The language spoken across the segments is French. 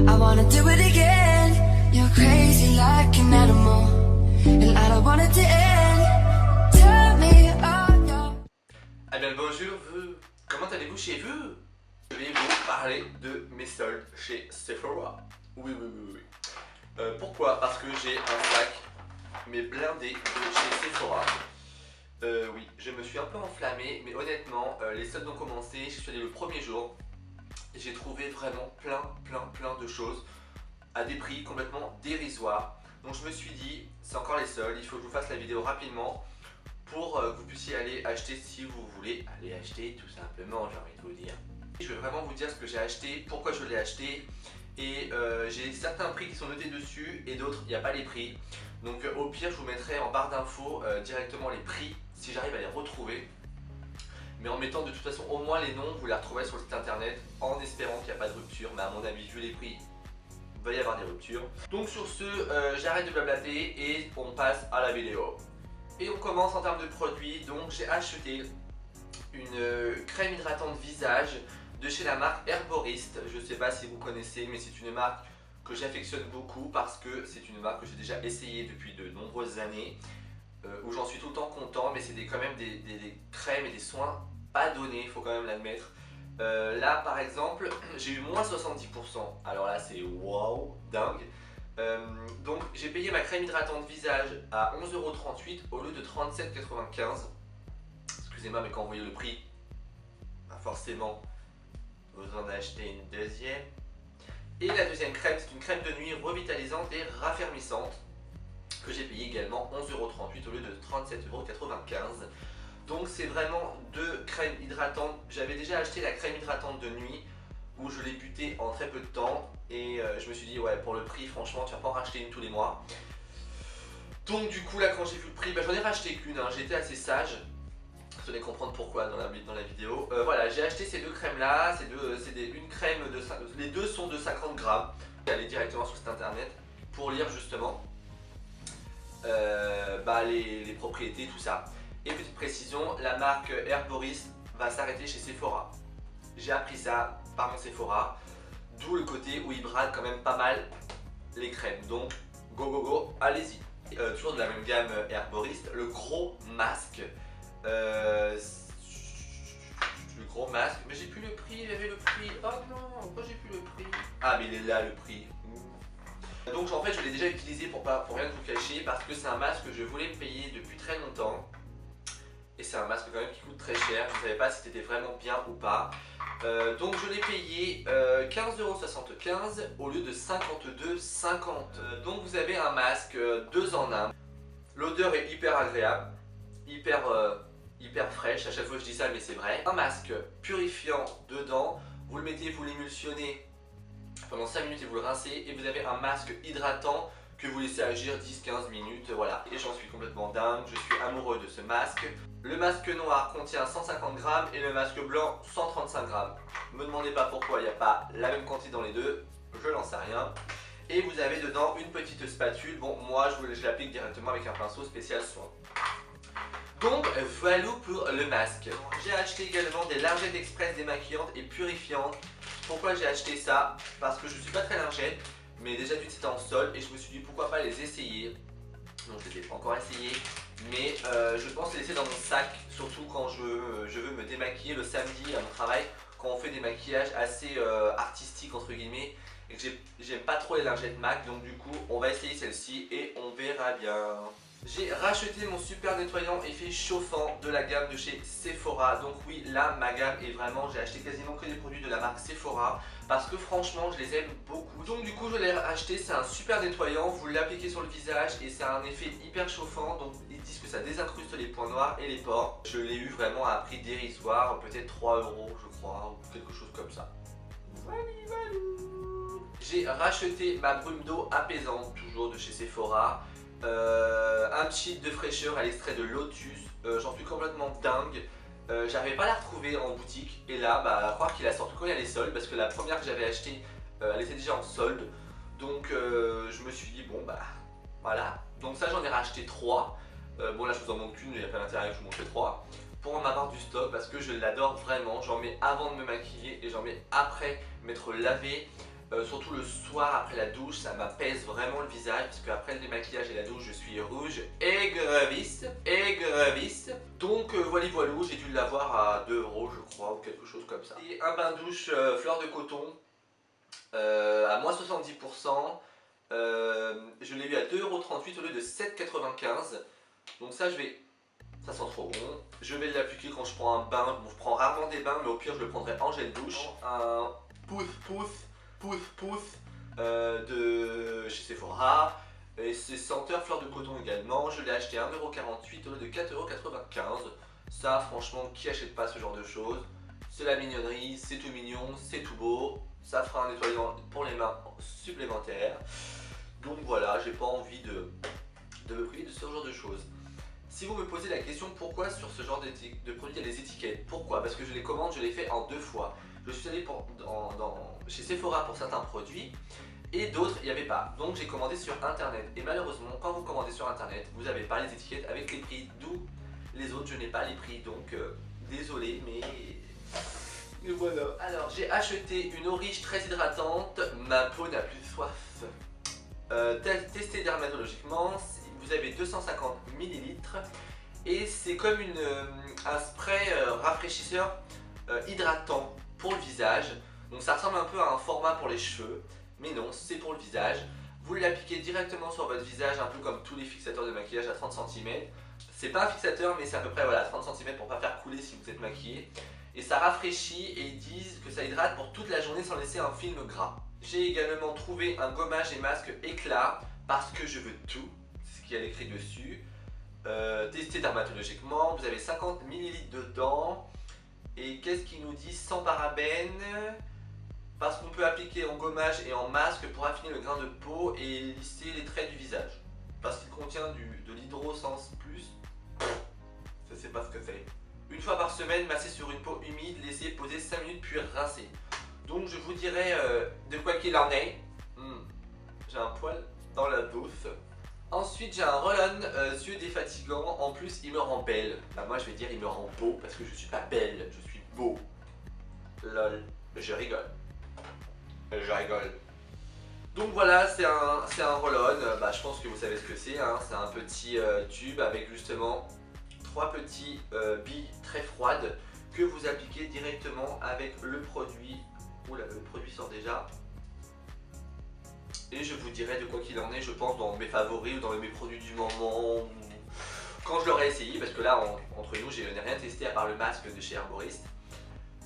I wanna do it again. You're crazy like an animal, and I don't want it to end. Tell me all your... Eh bien bonjour vous, comment allez-vous chez vous? Je vais vous parler de mes soldes chez Sephora. Oui. Pourquoi? Parce que j'ai un sac, mais blindé de chez Sephora. Oui, je me suis un peu enflammé, mais honnêtement, les soldes ont commencé, je suis allé le premier jour. J'ai trouvé vraiment plein de choses à des prix complètement dérisoires. Donc je me suis dit, c'est encore les soldes, il faut que je vous fasse la vidéo rapidement pour que vous puissiez aller acheter si vous voulez aller acheter tout simplement, j'ai envie de vous dire. Je vais vraiment vous dire ce que j'ai acheté, pourquoi je l'ai acheté, et j'ai certains prix qui sont notés dessus et d'autres il n'y a pas les prix. Donc au pire je vous mettrai en barre d'infos directement les prix si j'arrive à les retrouver. Mais en mettant de toute façon au moins les noms, vous les retrouverez sur le site internet en espérant qu'il n'y a pas de rupture. Mais à mon avis, vu les prix, il va y avoir des ruptures. Donc sur ce, j'arrête de blablater et on passe à la vidéo. Et on commence en termes de produits. Donc j'ai acheté une crème hydratante visage de chez la marque Herborist. Je ne sais pas si vous connaissez, mais c'est une marque que j'affectionne beaucoup parce que c'est une marque que j'ai déjà essayée depuis de nombreuses années. Où j'en suis tout le temps content, mais c'est quand même des crèmes et des soins pas donnés, il faut quand même l'admettre. Là par exemple, j'ai eu moins 70%, alors là c'est wow, dingue. Donc j'ai payé ma crème hydratante visage à 11,38 € au lieu de 37,95 €. Excusez-moi, mais quand vous voyez le prix, bah forcément vous en achetez une deuxième. Et la deuxième crème, c'est une crème de nuit revitalisante et raffermissante que j'ai payé également 11,38 € au lieu de 37,95 €. Donc c'est vraiment deux crèmes hydratantes. J'avais déjà acheté la crème hydratante de nuit où je l'ai butée en très peu de temps et je me suis dit ouais, pour le prix franchement tu vas pas en racheter une tous les mois. Donc du coup là quand j'ai vu le prix, bah, j'en ai racheté qu'une, hein. J'étais assez sage. Vous allez comprendre pourquoi dans la vidéo. Voilà, j'ai acheté ces deux crèmes là, une crème de, les deux sont de 50 grammes. Allez directement sur le site internet pour lire justement les propriétés, tout ça. Et petite précision, la marque Herborist va s'arrêter chez Sephora. J'ai appris ça par mon Sephora, d'où le côté où ils bradent quand même pas mal les crèmes. Donc go, allez-y. Toujours de la même gamme Herborist, le gros masque. Le gros masque, mais j'ai plus le prix, il y avait le prix. Oh non, pourquoi j'ai plus le prix? Ah mais il est là le prix. Donc en fait je l'ai déjà utilisé pour rien vous cacher parce que c'est un masque que je voulais me payer depuis très longtemps. Et c'est un masque quand même qui coûte très cher, je ne savais pas si c'était vraiment bien ou pas. Donc je l'ai payé 15,75 € au lieu de 52,50 €. Donc vous avez un masque 2 en 1. L'odeur est hyper agréable, hyper fraîche, à chaque fois je dis ça mais c'est vrai. Un masque purifiant dedans, vous le mettez, vous l'émulsionnez pendant 5 minutes et vous le rincez. Et vous avez un masque hydratant que vous laissez agir 10-15 minutes, voilà. Et j'en suis complètement dingue, je suis amoureux de ce masque. Le masque noir contient 150 grammes et le masque blanc 135 grammes. Me demandez pas pourquoi il n'y a pas la même quantité dans les deux, je n'en sais rien. Et vous avez dedans une petite spatule, bon moi je l'applique directement avec un pinceau spécial soin. Donc voilà pour le masque. J'ai acheté également des lingettes express démaquillantes et purifiantes. Pourquoi j'ai acheté ça? Parce que je ne suis pas très lingette, mais déjà d'une c'était en solde et je me suis dit pourquoi pas les essayer. Donc je ne les ai pas encore essayé, mais je pense les laisser dans mon sac, surtout quand je veux me démaquiller le samedi à mon travail, quand on fait des maquillages assez artistiques entre guillemets et que j'aime pas trop les lingettes MAC. Donc du coup on va essayer celle-ci et on verra bien. J'ai racheté mon super nettoyant effet chauffant de la gamme de chez Sephora. Donc oui, là ma gamme est vraiment, j'ai acheté quasiment que des produits de la marque Sephora parce que franchement je les aime beaucoup. Donc du coup je l'ai acheté, c'est un super nettoyant, vous l'appliquez sur le visage et c'est un effet hyper chauffant. Donc ils disent que ça désincruste les points noirs et les pores. Je l'ai eu vraiment à un prix dérisoire, peut-être 3 € je crois, ou quelque chose comme ça. J'ai racheté ma brume d'eau apaisante, toujours de chez Sephora. Un cheat de fraîcheur à l'extrait de lotus, j'en suis complètement dingue. J'arrivais pas à la retrouver en boutique et là à croire qu'il a sorti quand il y a les soldes parce que la première que j'avais achetée elle était déjà en solde, donc je me suis dit bon bah voilà, donc ça j'en ai racheté 3. Bon là je vous en montre qu'une, il n'y a pas d'intérêt que je vous montre les 3 pour en avoir du stock parce que je l'adore vraiment. J'en mets avant de me maquiller et j'en mais après m'être lavé. Surtout le soir après la douche, ça m'apaise vraiment le visage parce qu'après le démaquillage et la douche je suis rouge et grevisse. Donc voilà, j'ai dû l'avoir à 2 € je crois ou quelque chose comme ça. Et un bain douche fleur de coton à moins 70%, je l'ai eu à 2,38 € au lieu de 7,95 €. Donc ça ça sent trop bon. Je vais l'appliquer quand je prends un bain. Bon, je prends rarement des bains mais au pire je le prendrai en gel douche. Un pouf de chez Sephora et c'est senteur fleur de coton également. Je l'ai acheté à 1,48 € au lieu de 4,95 €. Ça franchement qui achète pas ce genre de choses? C'est la mignonnerie, c'est tout mignon, c'est tout beau. Ça fera un nettoyant pour les mains supplémentaire. Donc voilà, j'ai pas envie de me priver de ce genre de choses. Si vous me posez la question pourquoi sur ce genre de produit il y a des étiquettes, pourquoi? Parce que je les commande, je les fais en 2 fois. Je suis allé chez Sephora pour certains produits et d'autres il n'y avait pas. Donc j'ai commandé sur internet et malheureusement quand vous commandez sur internet vous n'avez pas les étiquettes avec les prix, d'où les autres je n'ai pas les prix, donc désolé mais voilà. Alors j'ai acheté une Oriche très hydratante, ma peau n'a plus soif. Testé dermatologiquement, vous avez 250 ml et c'est comme un spray rafraîchisseur hydratant pour le visage. Donc ça ressemble un peu à un format pour les cheveux, mais non, c'est pour le visage. Vous l'appliquez directement sur votre visage, un peu comme tous les fixateurs de maquillage à 30 cm. C'est pas un fixateur, mais c'est à peu près voilà, 30 cm pour pas faire couler si vous êtes maquillé. Et ça rafraîchit et ils disent que ça hydrate pour toute la journée sans laisser un film gras. J'ai également trouvé un gommage et masque éclat parce que je veux tout, c'est ce qu'il y a écrit dessus. Testé dermatologiquement, vous avez 50 ml dedans. Et qu'est-ce qu'il nous dit? Sans parabènes, parce qu'on peut appliquer en gommage et en masque pour affiner le grain de peau et lisser les traits du visage. Parce qu'il contient de l'hydrosens plus, je sais pas ce que c'est. Une fois par semaine, masser sur une peau humide, laisser poser 5 minutes puis rincer. Donc je vous dirai de quoi qu'il en est. J'ai un poil dans la bouffe. Ensuite j'ai un roll-on yeux défatigant, en plus il me rend belle. Bah moi je vais dire il me rend beau parce que je suis pas belle, je suis beau. Lol, je rigole. Donc voilà, c'est un roll-on, bah, je pense que vous savez ce que c'est, hein. C'est un petit tube avec justement 3 petits billes très froides que vous appliquez directement avec le produit. Oula, le produit sort déjà. Et je vous dirai de quoi qu'il en est, je pense, dans mes favoris ou dans mes produits du moment, quand je l'aurai essayé, parce que là, entre nous, je n'ai rien testé à part le masque de chez Herborist.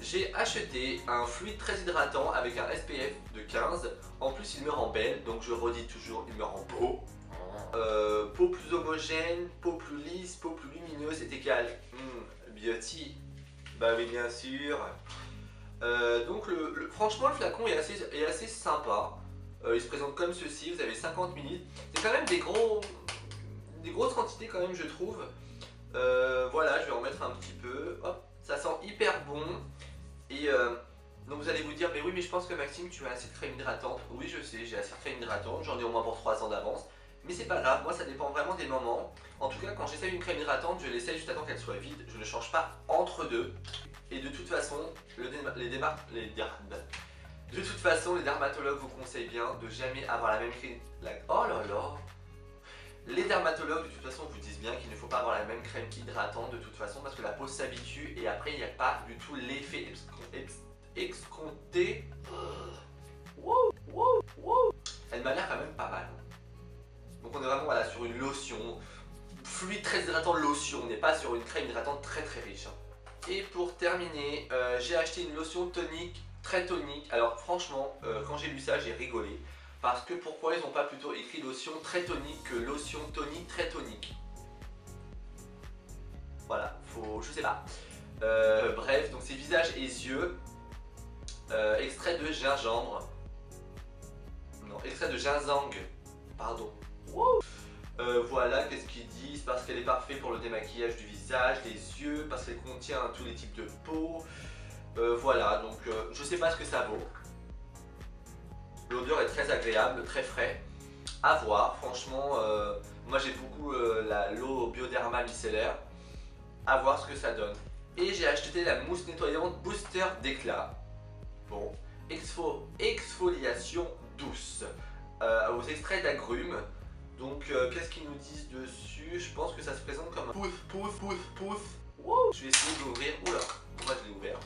J'ai acheté un fluide très hydratant avec un SPF de 15, en plus il me rend belle, donc je redis toujours, il me rend beau. Peau plus homogène, peau plus lisse, peau plus lumineuse et égale beauty, bah oui bien sûr. Donc franchement le flacon est assez sympa. Il se présente comme ceci, vous avez 50 ml. C'est quand même des grosses quantités quand même je trouve. Voilà, je vais en mettre un petit peu. Hop, ça sent hyper bon. Et donc vous allez vous dire, mais oui mais je pense que Maxime tu as assez de crème hydratante. Oui je sais, j'ai assez de crème hydratante, j'en ai au moins pour 3 ans d'avance. Mais c'est pas grave, moi ça dépend vraiment des moments. En tout cas quand j'essaye une crème hydratante, je l'essaye juste avant qu'elle soit vide. Je ne change pas entre deux. Et de toute façon, les dermatologues vous conseillent bien de jamais avoir la même crème. Oh là là! Les dermatologues de toute façon vous disent bien qu'il ne faut pas avoir la même crème hydratante de toute façon parce que la peau s'habitue et après il n'y a pas du tout l'effet escompté. Elle m'a l'air quand même pas mal. Donc on est vraiment voilà, sur une lotion, fluide très hydratant lotion, on n'est pas sur une crème hydratante très riche. Et pour terminer, j'ai acheté une lotion tonique, très tonique. Alors franchement, quand j'ai lu ça j'ai rigolé. Parce que pourquoi ils n'ont pas plutôt écrit lotion très tonique que lotion tonique très tonique? Voilà, je sais pas. Bref, donc c'est visage et yeux. Extrait de gingembre. Non, extrait de ginseng. Pardon. Wow. Voilà, qu'est-ce qu'ils disent? Parce qu'elle est parfaite pour le démaquillage du visage, des yeux, parce qu'elle contient tous les types de peau. Voilà, donc je sais pas ce que ça vaut. L'odeur est très agréable, très frais. À voir, franchement, moi j'ai beaucoup l'eau Bioderma micellaire. À voir ce que ça donne. Et j'ai acheté la mousse nettoyante booster d'éclat. Bon, exfoliation douce aux extraits d'agrumes. Donc qu'est-ce qu'ils nous disent dessus? Je pense que ça se présente comme un pouf. Wow. Je vais essayer de l'ouvrir. Oula, pourquoi je l'ai ouvert?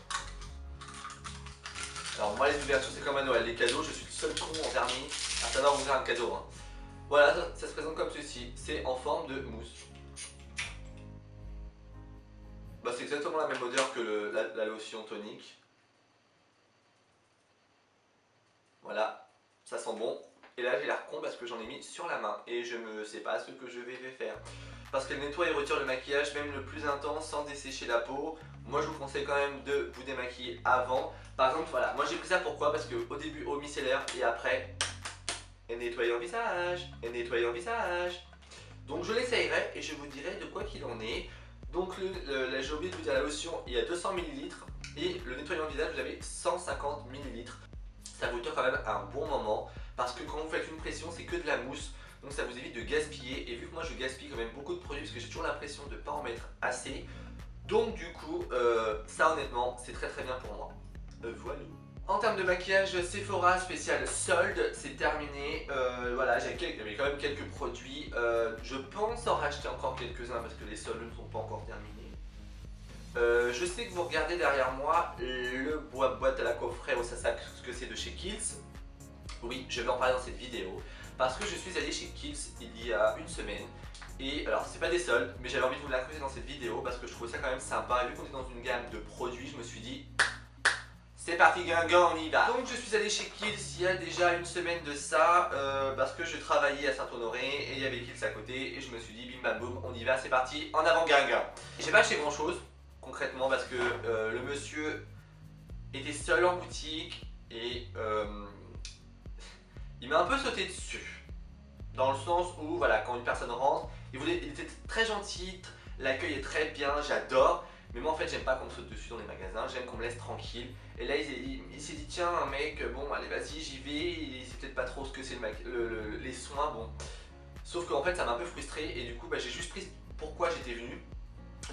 Alors moi les ouvertures c'est comme à Noël, les cadeaux, je suis le seul con en vernis à savoir ouvrir un cadeau. Hein. Voilà, ça se présente comme ceci, c'est en forme de mousse. Bah, c'est exactement la même odeur que la lotion tonique. Voilà, ça sent bon. Et là j'ai l'air con parce que j'en ai mis sur la main et je ne sais pas ce que je vais faire. Parce qu'elle nettoie et retire le maquillage, même le plus intense, sans dessécher la peau. Moi je vous conseille quand même de vous démaquiller avant. Par exemple, voilà, moi j'ai pris ça pourquoi? Parce qu'au début eau micellaire et après elle nettoie le visage, Donc je l'essayerai et je vous dirai de quoi qu'il en est. Donc j'ai oublié de vous dire, la lotion il y a 200 ml et le nettoyant visage vous avez 150 ml. Ça vous dure quand même un bon moment parce que quand vous faites une pression c'est que de la mousse. Donc ça vous évite de gaspiller et vu que moi je gaspille quand même beaucoup de produits parce que j'ai toujours l'impression de ne pas en mettre assez. Donc du coup ça honnêtement c'est très bien pour moi. Voilà. En termes de maquillage, Sephora spécial solde, c'est terminé. Voilà, j'avais quand même quelques produits. Je pense en racheter encore quelques-uns parce que les soldes ne sont pas encore terminés. Je sais que vous regardez derrière moi le boîte à la coffret au Sasac, ce que c'est de chez Kiehl's. Oui, je vais en parler dans cette vidéo parce que je suis allé chez Kiehl's il y a une semaine. Et alors c'est pas des soldes, mais j'avais envie de vous l'inclure dans cette vidéo parce que je trouvais ça quand même sympa. Et vu qu'on est dans une gamme de produits, je me suis dit c'est parti Guingamp, on y va. Donc je suis allé chez Kiehl's il y a déjà une semaine de ça parce que je travaillais à Saint-Honoré et il y avait Kiehl's à côté et je me suis dit bim bam boum, on y va, c'est parti, en avant Guingamp. J'ai pas acheté grand chose concrètement parce que le monsieur était seul en boutique et il m'a un peu sauté dessus. Dans le sens où voilà, quand une personne rentre, il était très gentil, l'accueil est très bien, j'adore. Mais moi en fait j'aime pas qu'on me saute dessus dans les magasins, j'aime qu'on me laisse tranquille. Et là il s'est dit tiens un mec, bon allez vas-y j'y vais, il sait peut-être pas trop ce que c'est les soins, bon. Sauf qu'en fait ça m'a un peu frustré et du coup bah, j'ai juste pris pourquoi j'étais venu.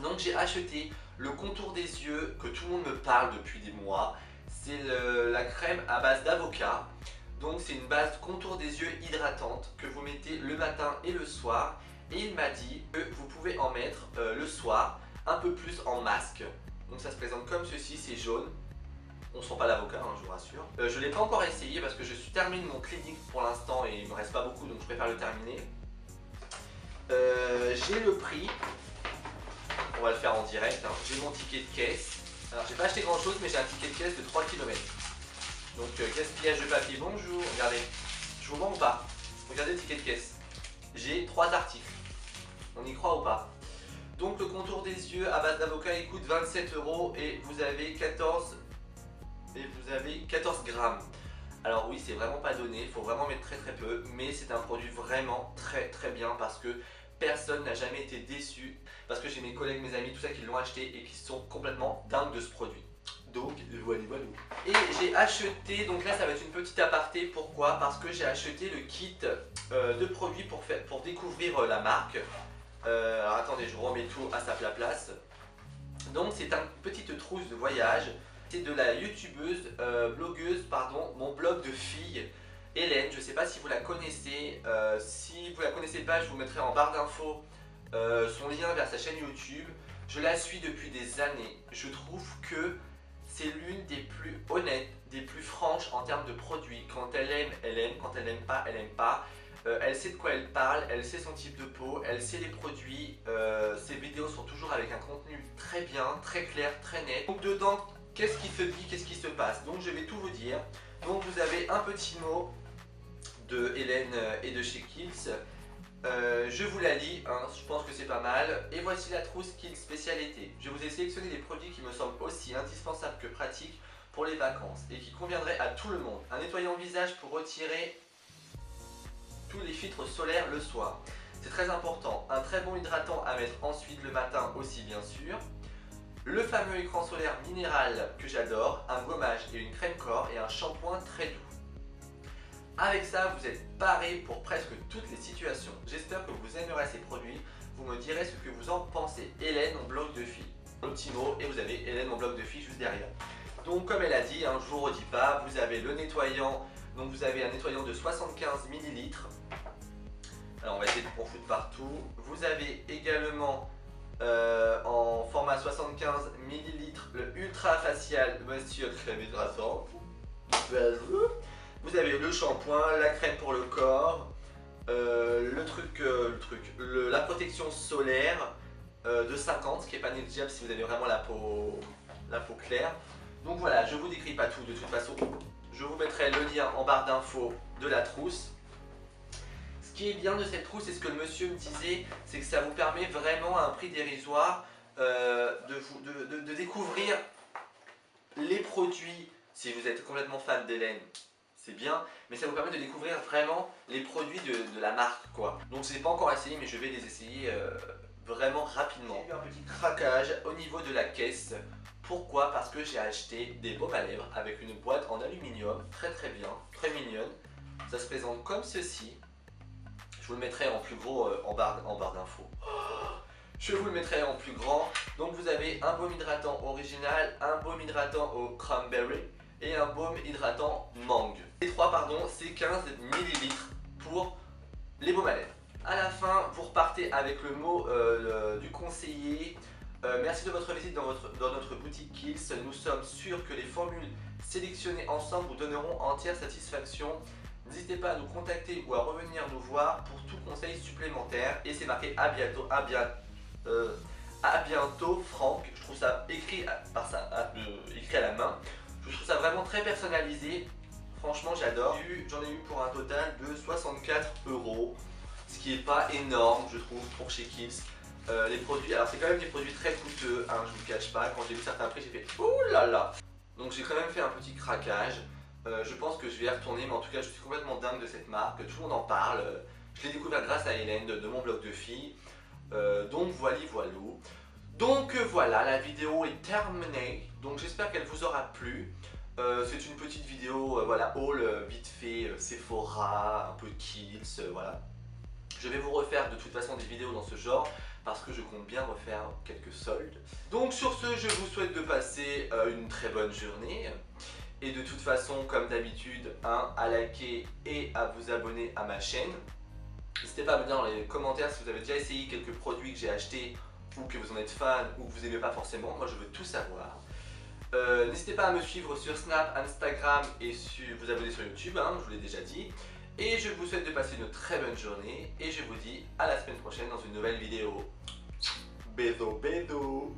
Donc j'ai acheté le contour des yeux que tout le monde me parle depuis des mois. C'est la crème à base d'avocat. Donc c'est une base contour des yeux hydratante que vous mettez le matin et le soir. Et il m'a dit que vous pouvez en mettre le soir, un peu plus en masque. Donc ça se présente comme ceci, c'est jaune. On sent pas l'avocat, hein, je vous rassure. Je ne l'ai pas encore essayé parce que je suis terminé mon clinique pour l'instant et il me reste pas beaucoup donc je préfère le terminer. J'ai le prix. On va le faire en direct. Hein. J'ai mon ticket de caisse. Alors j'ai pas acheté grand chose mais j'ai un ticket de caisse de 3 km. Donc gaspillage de papier, bonjour. Regardez, je vous vends ou pas? Regardez le ticket de caisse. J'ai 3 articles. On y croit ou pas? Donc le contour des yeux à base d'avocat il coûte 27 € et vous avez 14 grammes. Alors oui c'est vraiment pas donné, il faut vraiment mettre très peu, mais c'est un produit vraiment très bien parce que personne n'a jamais été déçu. Parce que j'ai mes collègues, mes amis, tout ça qui l'ont acheté et qui sont complètement dingues de ce produit. Donc voilà. Et j'ai acheté, donc là ça va être une petite aparté, pourquoi? Parce que j'ai acheté le kit de produits pour découvrir la marque. Alors attendez, je remets tout à sa place. Donc c'est une petite trousse de voyage. C'est de la youtubeuse, blogueuse, pardon, mon blog de fille, Hélène. Je ne sais pas si vous la connaissez. Si vous la connaissez pas, je vous mettrai en barre d'infos son lien vers sa chaîne YouTube. Je la suis depuis des années. Je trouve que c'est l'une des plus honnêtes, des plus franches en termes de produits. Quand elle aime, elle aime. Quand elle n'aime pas, elle n'aime pas. Elle sait de quoi elle parle, elle sait son type de peau, elle sait les produits. Ses vidéos sont toujours avec un contenu très bien, très clair, très net. Donc dedans, qu'est-ce qui se dit, qu'est-ce qui se passe? Donc je vais tout vous dire. Donc vous avez un petit mot de Hélène et de chez Kiehl's. Je vous la lis, hein, je pense que c'est pas mal. Et voici la trousse Kiehl's spécialité. Je vous ai sélectionné des produits qui me semblent aussi indispensables que pratiques pour les vacances et qui conviendraient à tout le monde. Un nettoyant visage pour retirer tous les filtres solaires le soir. c'est très important. Un très bon hydratant à mettre ensuite le matin aussi bien sûr. Le fameux écran solaire minéral que j'adore, un gommage et une crème corps et un shampoing très doux. Avec ça, vous êtes paré pour presque toutes les situations. J'espère que vous aimerez ces produits. Vous me direz ce que vous en pensez. Hélène, mon bloc de filles. Le petit mot, et vous avez Hélène, mon bloc de filles juste derrière. Donc comme elle a dit, je vous redis pas, vous avez le nettoyant. Donc vous avez un nettoyant de 75 ml. Alors on va essayer de en foutre partout. Vous avez également en format 75 ml le Ultra Facial Moisture Crème Hydratante. Vous avez le shampoing, la crème pour le corps, la protection solaire de 50, qui n'est pas négligeable si vous avez vraiment la peau claire. Donc voilà, je vous décris pas tout de toute façon. Je vous mettrai le lien en barre d'infos de la trousse. Ce qui est bien de cette trousse, et ce que le monsieur me disait, c'est que ça vous permet vraiment à un prix dérisoire de découvrir les produits. Si vous êtes complètement fan d'Hélène, c'est bien, mais ça vous permet de découvrir vraiment les produits de la marque, quoi. Donc je n'ai pas encore essayé, mais je vais les essayer vraiment rapidement. J'ai eu un petit craquage au niveau de la caisse. Pourquoi? Parce que j'ai acheté des baumes à lèvres avec une boîte en aluminium, très bien, très mignonne. Ça se présente comme ceci. Je vous le mettrai en plus gros en barre d'infos. Je vous le mettrai en plus grand. Donc vous avez un baume hydratant original, un baume hydratant au cranberry et un baume hydratant mangue. Les trois, pardon, c'est 15 ml pour les baumes à lèvres. À la fin, vous repartez avec le mot du conseiller. Merci de votre visite dans notre boutique Kiehl's. Nous sommes sûrs que les formules sélectionnées ensemble vous donneront entière satisfaction. N'hésitez pas à nous contacter ou à revenir nous voir pour tout conseil supplémentaire. Et c'est marqué à bientôt, Franck. Je trouve ça écrit écrit à la main. Je trouve ça vraiment très personnalisé. Franchement, j'adore. J'en ai eu pour un total de 64 €. Ce qui n'est pas énorme, je trouve, pour chez Kiehl's. Les produits, alors c'est quand même des produits très coûteux, je vous le cache pas. Quand j'ai vu certains prix, j'ai fait ouh là là. Donc j'ai quand même fait un petit craquage. Je pense que je vais y retourner, mais en tout cas, je suis complètement dingue de cette marque. Tout le monde en parle. Je l'ai découvert grâce à Hélène de mon blog de filles. Donc voilou. Donc voilà, la vidéo est terminée. Donc j'espère qu'elle vous aura plu. C'est une petite vidéo, voilà, haul vite fait, Sephora, un peu Kiehl's, voilà. Je vais vous refaire de toute façon des vidéos dans ce genre parce que je compte bien refaire quelques soldes. Donc sur ce, je vous souhaite de passer une très bonne journée. Et de toute façon, comme d'habitude, à liker et à vous abonner à ma chaîne. N'hésitez pas à me dire dans les commentaires si vous avez déjà essayé quelques produits que j'ai achetés ou que vous en êtes fan ou que vous n'aimez pas forcément. Moi, je veux tout savoir. N'hésitez pas à me suivre sur Snap, Instagram et vous abonner sur YouTube, je vous l'ai déjà dit. Et je vous souhaite de passer une très bonne journée et je vous dis à la semaine prochaine dans une nouvelle vidéo. Bisous, bisous.